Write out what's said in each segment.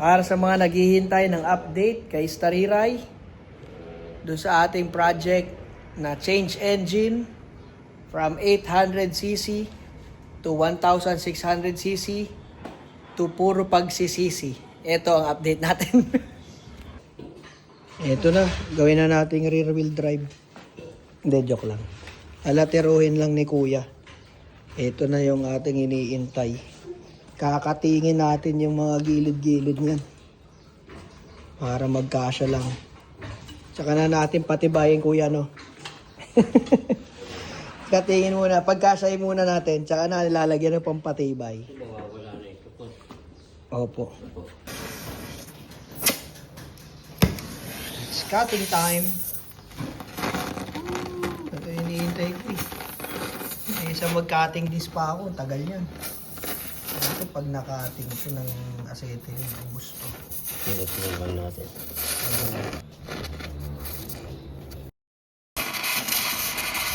Para sa mga naghihintay ng update kay Stariray doon sa ating project na change engine from 800cc to 1600cc to puro pagsisisi. Ito ang update natin. Ito na, gawin na nating rear wheel drive. Hindi, joke lang. Alateruhin lang ni Kuya. Ito na yung ating iniintay. Kakatingin natin yung mga gilid-gilid niyan. Para magkasya lang. Tsaka na natin patibayin, Kuya, no? Katingin muna, pagkasyahin muna natin, tsaka na nilalagyan ng pampatibay. Opo. It's cutting time. Ito yung iniintay ko eh. Isa mag-cutting disc pa ako, tagal yan. Ito pag nakating ito ng acetylene, gusto. Pinag-naman natin.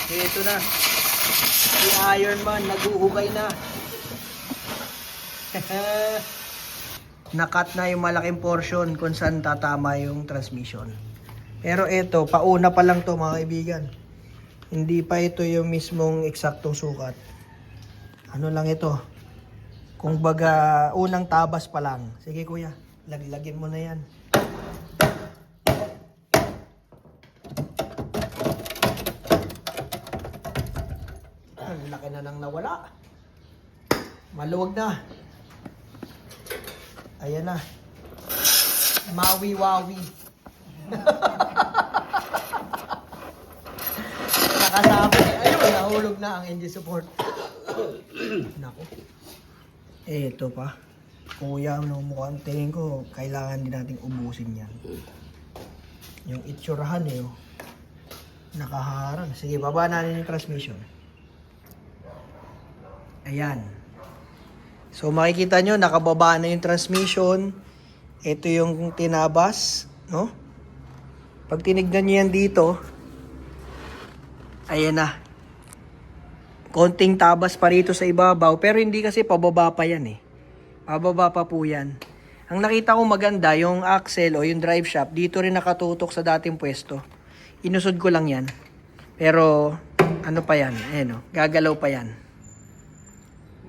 Ito na. Si Iron Man, naguhukay na. Nakat na yung malaking portion kung saan tatama yung transmission. Pero ito, pauna pa lang to mga kaibigan. Hindi pa ito yung mismong eksaktong sukat. Ano lang ito? Kung baga, unang tabas pa lang. Sige kuya, lagyan mo na yan. Ang laki na nang nawala. Maluwag na. Ayan na. Mawi-wawi. Nakasabi. Ayun, nahulog na ang engine support. Nako. Ito pa. Kuya, mukhang tingin ko, kailangan din nating ubusin yan. Yung itsurahan eh. Nakaharang. Sige, baba natin yung transmission. Ayan. So makikita nyo, nakababa na yung transmission. Ito yung tinabas. No? Pag tinignan nyo yan dito, ayan na. Konting tabas pa rito sa ibabaw, pero hindi kasi pababa pa yan eh. Pababa pa po yan. Ang nakita ko maganda, yung axle o yung drive shaft, dito rin nakatutok sa dating pwesto. Inusod ko lang yan. Pero, ano pa yan? Ayan o, gagalaw pa yan.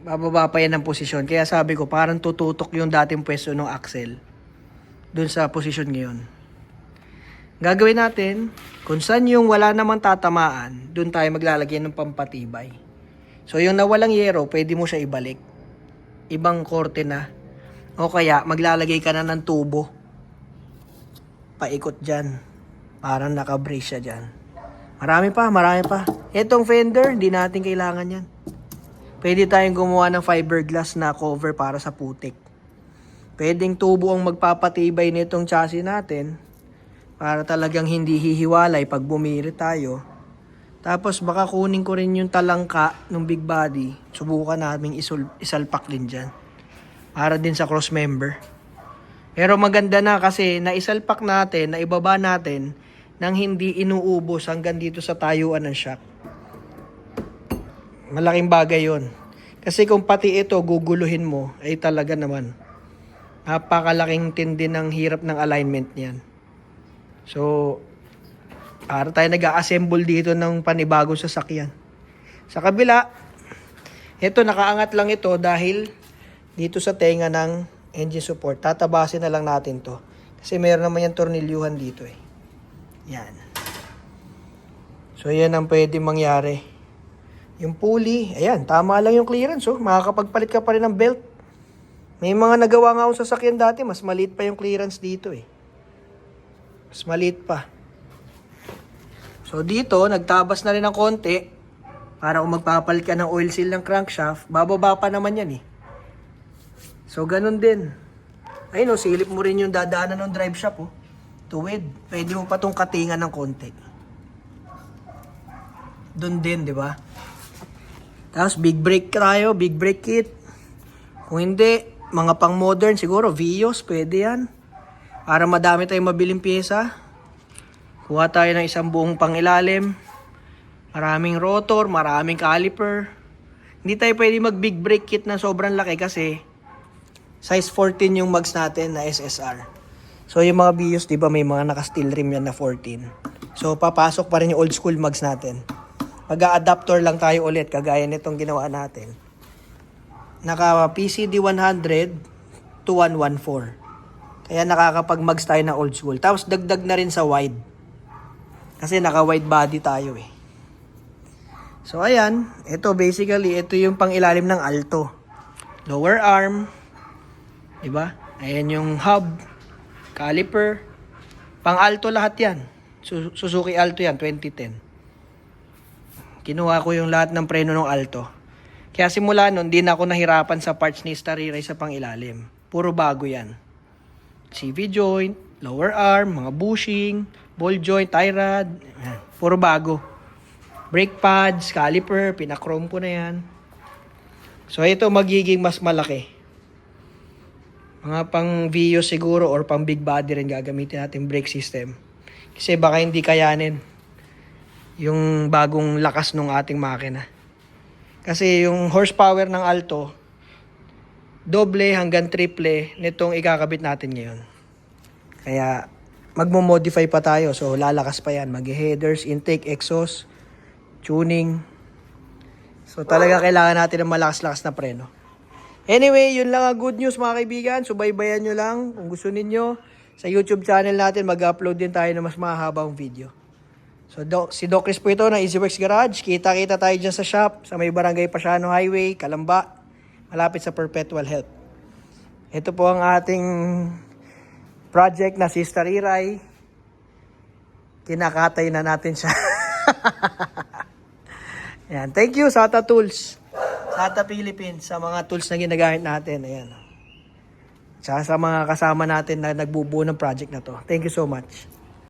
Bababa pa yan ng posisyon. Kaya sabi ko, parang tututok yung dating pwesto ng axle. Dun sa posisyon ngayon. Gagawin natin, kung saan yung wala namang tatamaan, dun tayo maglalagay ng pampatibay. So yung nawalang yero, pwede mo siya ibalik. Ibang korte na. O kaya maglalagay ka na ng tubo. Paikot dyan. Parang nakabrace siya dyan. Marami pa. Etong fender, hindi natin kailangan yan. Pwede tayong gumawa ng fiberglass na cover para sa putik. Pwedeng tubo ang magpapatibay nitong chassis natin para talagang hindi hihiwalay pag bumiri tayo. Tapos baka kunin ko rin yung talangka ng big body. Subukan namin isalpak din dyan. Para din sa cross member. Pero maganda na kasi naisalpak natin, naibaba natin nang hindi inuubos hanggang dito sa tayuan ng shock. Malaking bagay yon. Kasi kung pati ito guguluhin mo, ay talaga naman. Napakalaking tindi ng hirap ng alignment niyan. So, para tayo nag-a-assemble dito ng panibagong sasakyan. Sa kabila, ito nakaangat lang ito dahil dito sa tenga ng engine support. Tatabasin na lang natin to. Kasi mayroon naman yung tornilyuhan dito eh. Yan. So, yan ang pwede mangyari. Yung pulley, ayan, tama lang yung clearance. Oh. Makakapagpalit ka pa rin ng belt. May mga nagawa nga akong sasakyan dati, mas maliit pa yung clearance dito eh. Mas maliit pa. So dito, nagtabas na rin ng konti para kung magpapalit ka ng oil seal ng crankshaft, bababa pa naman yan eh. So ganun din. Ayun o, silip mo rin yung dadaanan ng drive shaft oh. Tuwid. Pwede mo pa itong katingan ng konti. Doon din, di ba? Tapos big brake tayo, big brake kit. Kung hindi, mga pang modern siguro, Vios, pwede yan. Para madami tayong mabiling pyesa. Kuha tayo ng isang buong pangilalim. Maraming rotor, maraming caliper. Hindi tayo pwede mag big brake kit na sobrang laki kasi Size 14 yung mags natin na SSR. So yung mga Vios, di ba may mga naka-steel rim yan na 14. So papasok pa rin yung old school mags natin. Mag-a-adapter lang tayo ulit kagaya nitong ginawa natin. Naka PCD 100 to 114. Kaya nakakapag-mags tayo na old school. Tapos dagdag na rin sa wide. Kasi naka-wide body tayo eh. So ayan, ito basically, ito yung pang-ilalim ng Alto. Lower arm, di ba? Ayan yung hub, caliper, pang-Alto lahat yan. Suzuki Alto yan, 2010. Kinuha ko yung lahat ng preno ng Alto. Kaya simula nun, di na ako nahirapan sa parts ni Stariray sa pang-ilalim. Puro bago yan. CV joint, lower arm, mga bushing, ball joint, tie rod, puro bago. Brake pads, caliper, pinachrome ko na yan. So ito magiging mas malaki. Mga pang Vios siguro or pang big body rin gagamitin natin brake system. Kasi baka hindi kayanin yung bagong lakas ng ating makina. Kasi yung horsepower ng Alto, doble hanggang triple nitong ikakabit natin ngayon. Kaya magmo-modify pa tayo. So lalakas pa yan. Mag-headers, intake, exhaust, tuning. So talaga kailangan natin ng malakas-lakas na preno. Anyway, yun lang ang good news mga kaibigan. Subaybayan nyo lang kung gusto ninyo. Sa YouTube channel natin, mag-upload din tayo ng mas mahabang video. So si Doc Chris po ito ng EasyWorks Garage. Kita-kita tayo dyan sa shop sa may Barangay Pasiano Highway, Calamba, malapit sa Perpetual Health. Ito po ang ating project na si Stariray. Kinakatay na natin siya. Ayan. Thank you, Sata Tools. Sata Philippines, sa mga tools na ginagamit natin. Ayan. Tsaka sa mga kasama natin na nagbubuo ng project na to. Thank you so much.